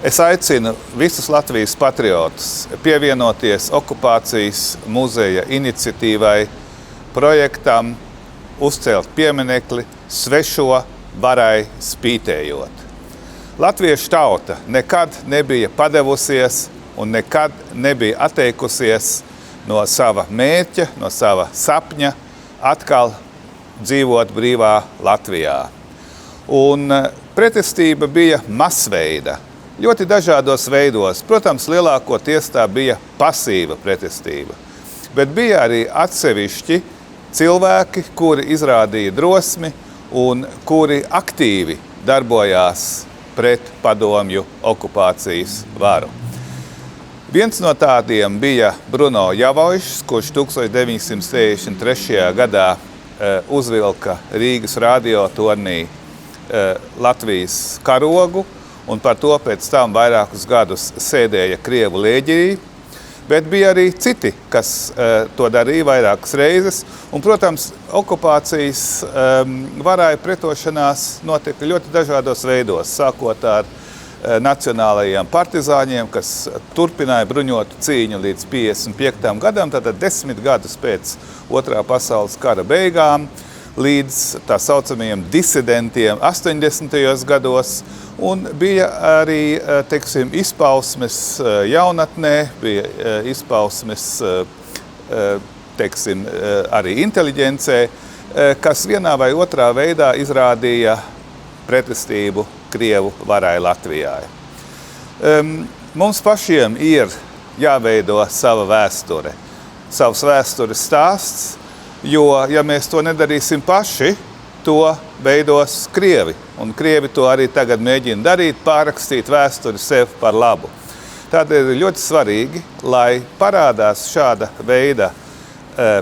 Es aicinu visus Latvijas patriotus pievienoties okupācijas muzeja iniciatīvai, projektam, uzcelt pieminekli svešo varai spītējot. Latviešu tauta nekad nebija padevusies un nekad nebija atteikusies no sava mērķa, no sava sapņa atkal dzīvot brīvā Latvijā. Un pretestība bija masveida, ļoti dažādos veidos. Protams, lielākoties tā bija pasīva pretestība, bet bija arī atsevišķi cilvēki, kuri izrādīja drosmi un kuri aktīvi darbojās pret padomju okupācijas varu. Viens no tādiem bija Bruno Javojšs, kurš 1963. gadā uzvilka Rīgas radiotornī Latvijas karogu, un par to pēc tam vairākus gadus sēdēja Krievu lēģerī, bet bija arī citi, kas to darīja vairākas reizes. Un, protams, okupācijas varai pretošanās notika ļoti dažādos veidos, sākot ar nacionālajiem partizāņiem, kas turpināja bruņotu cīņu līdz 55. gadam, tātad 10 gadus pēc Otrā pasaules kara beigām, līdz tā saucamajiem disidentiem 80. gados, un bija arī, teiksim, izpausmes jaunatnē, bija izpausmes, teiksim, arī inteliģencē, kas vienā vai otrā veidā izrādīja pretestību Krievu varai Latvijā. Mums pašiem ir jāveido sava vēsture, savs vēstures stāsts, jo, ja mēs to nedarīsim paši, to veidos Krievi. Un Krievi to arī tagad mēģina darīt, pārrakstīt vēsturi sev par labu. Tādēļ ir ļoti svarīgi, lai parādās šāda veida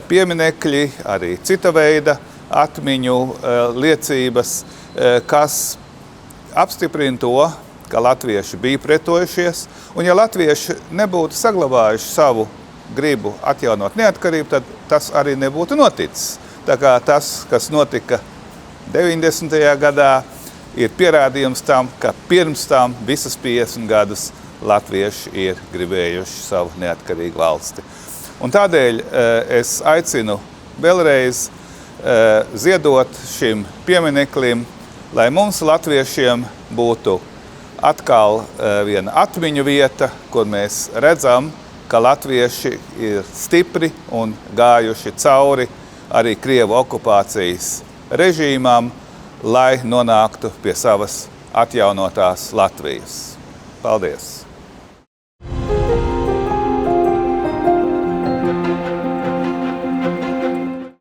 pieminekļi, arī cita veida atmiņu liecības, kas apstiprina to, ka latvieši bija pretojušies. Un ja latvieši nebūtu saglabājuši savu gribu atjaunot neatkarību, tad tas arī nebūtu noticis. Tā kā tas, kas notika 90. gadā, ir pierādījums tam, ka pirms tam visas 50 gadus latvieši ir gribējuši savu neatkarīgu valsti. Un tādēļ es aicinu vēlreiz ziedot šim piemineklim, lai mums latviešiem būtu atkal viena atmiņu vieta, kur mēs redzam, ka latvieši ir stipri un gājuši cauri arī Krievu okupācijas režīmām, lai nonāktu pie savas atjaunotās Latvijas. Paldies!